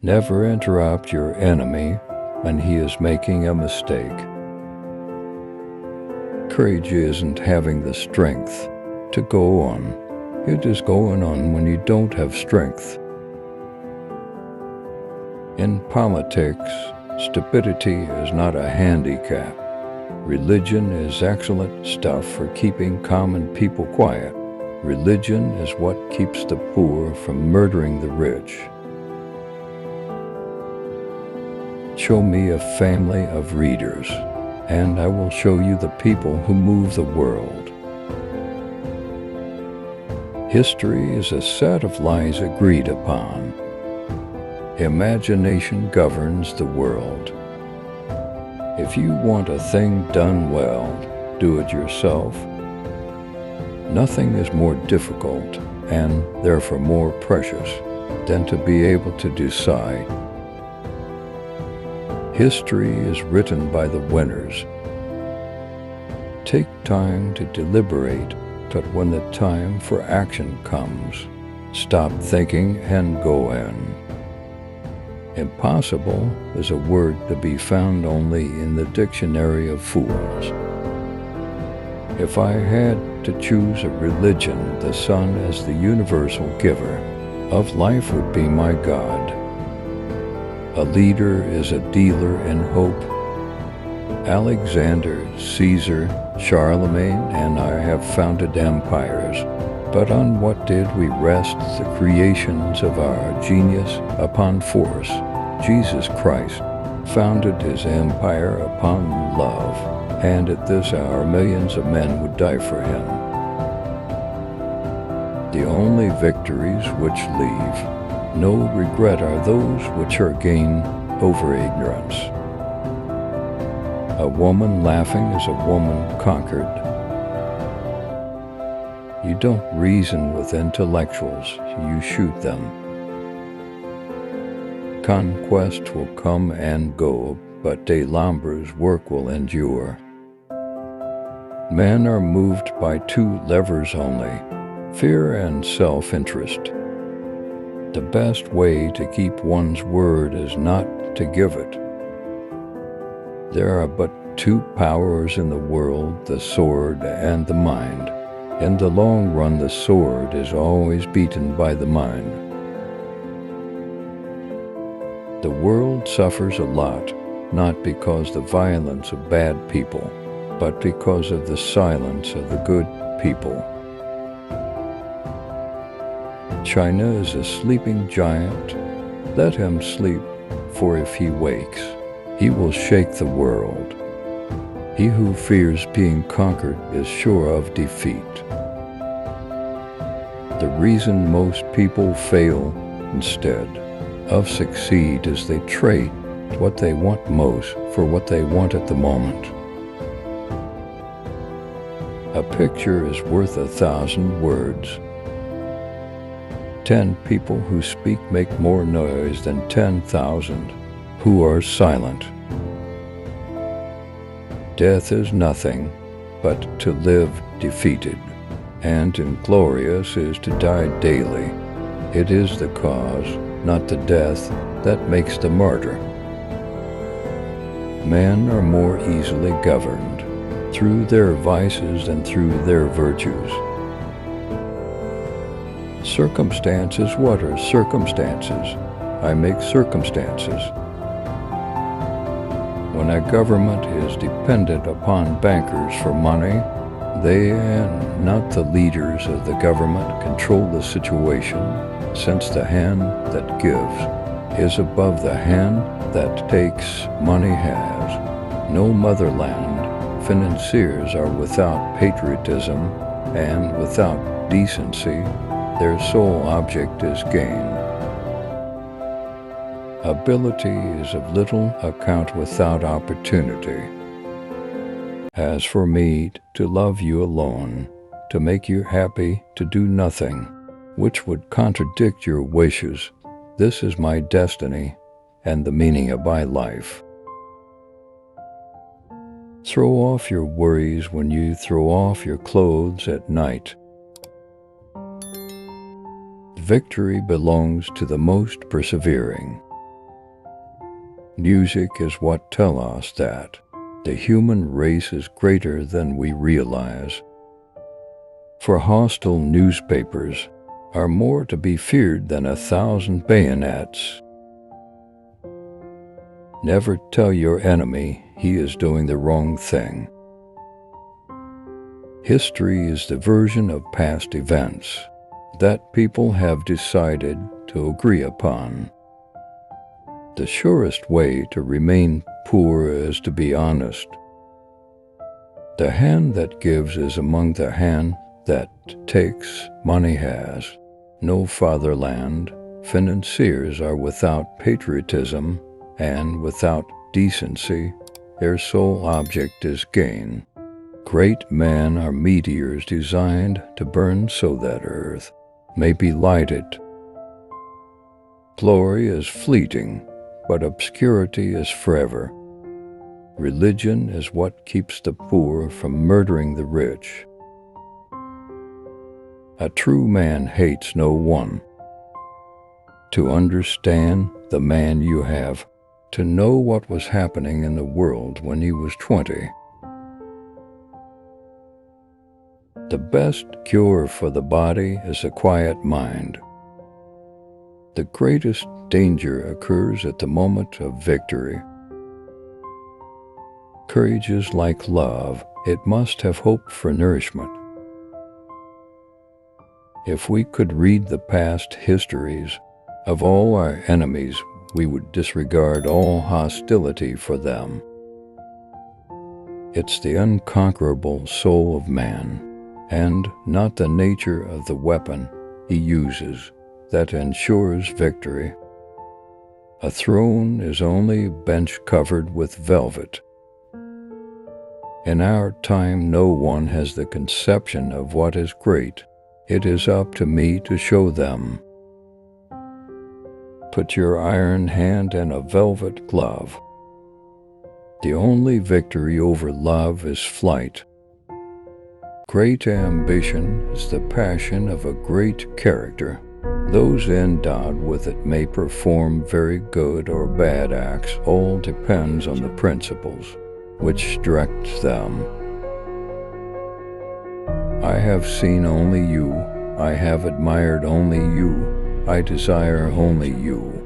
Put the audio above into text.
Never interrupt your enemy when he is making a mistake. Courage isn't having the strength to go on. It is going on when you don't have strength. In politics, stupidity is not a handicap. Religion is excellent stuff for keeping common people quiet. Religion is what keeps the poor from murdering the rich. Show me a family of readers, and I will show you the people who move the world. History is a set of lies agreed upon. Imagination governs the world. If you want a thing done well, do it yourself. Nothing is more difficult, and therefore more precious, than to be able to decide. History is written by the winners. Take time to deliberate, but when the time for action comes, stop thinking and go in. Impossible is a word to be found only in the dictionary of fools. If I had to choose a religion, the sun as the universal giver of life would be my God. A leader is a dealer in hope. Alexander, Caesar, Charlemagne, and I have founded empires, but on what did we rest the creations of our genius? Upon force. Jesus Christ founded his empire upon love, and at this hour millions of men would die for him. The only victories which leave no regret are those which are gained over ignorance. A woman laughing is a woman conquered. You don't reason with intellectuals, you shoot them. Conquest will come and go, but Delambra's work will endure. Men are moved by two levers only, fear and self-interest. The best way to keep one's word is not to give it. There are but two powers in the world, the sword and the mind. In the long run, the sword is always beaten by the mind. The world suffers a lot, not because of the violence of bad people, but because of the silence of the good people. China is a sleeping giant. Let him sleep, for if he wakes, he will shake the world. He who fears being conquered is sure of defeat. The reason most people fail instead of succeed is they trade what they want most for what they want at the moment. A picture is worth 1,000 words. 10 people who speak make more noise than 10,000 who are silent. Death is nothing but to live defeated, and inglorious is to die daily. It is the cause, not the death, that makes the martyr. Men are more easily governed through their vices than through their virtues. Circumstances, what are circumstances? I make circumstances. When a government is dependent upon bankers for money, they and not the leaders of the government control the situation, since the hand that gives is above the hand that takes money has. No motherland financiers are without patriotism and without decency. Their sole object is gain. Ability is of little account without opportunity. As for me, to love you alone, to make you happy, to do nothing which would contradict your wishes, this is my destiny and the meaning of my life. Throw off your worries when you throw off your clothes at night. Victory belongs to the most persevering. Music is what tells us that the human race is greater than we realize. For hostile newspapers are more to be feared than 1,000 bayonets. Never tell your enemy he is doing the wrong thing. History is the version of past events that people have decided to agree upon. The surest way to remain poor is to be honest. The hand that gives is among the hand that takes. Money has no fatherland. Financiers are without patriotism, and without decency. Their sole object is gain. Great men are meteors designed to burn so that earth may be lighted. Glory is fleeting, but obscurity is forever. Religion is what keeps the poor from murdering the rich. A true man hates no one. To understand the man you have, to know what was happening in the world when he was 20. The best cure for the body is a quiet mind. The greatest danger occurs at the moment of victory. Courage is like love. It must have hope for nourishment. If we could read the past histories of all our enemies, we would disregard all hostility for them. It's the unconquerable soul of man, and not the nature of the weapon he uses, that ensures victory. A throne is only a bench covered with velvet. In our time, no one has the conception of what is great. It is up to me to show them. Put your iron hand in a velvet glove. The only victory over love is flight. Great ambition is the passion of a great character. Those endowed with it may perform very good or bad acts. All depends on the principles which direct them. I have seen only you. I have admired only you. I desire only you.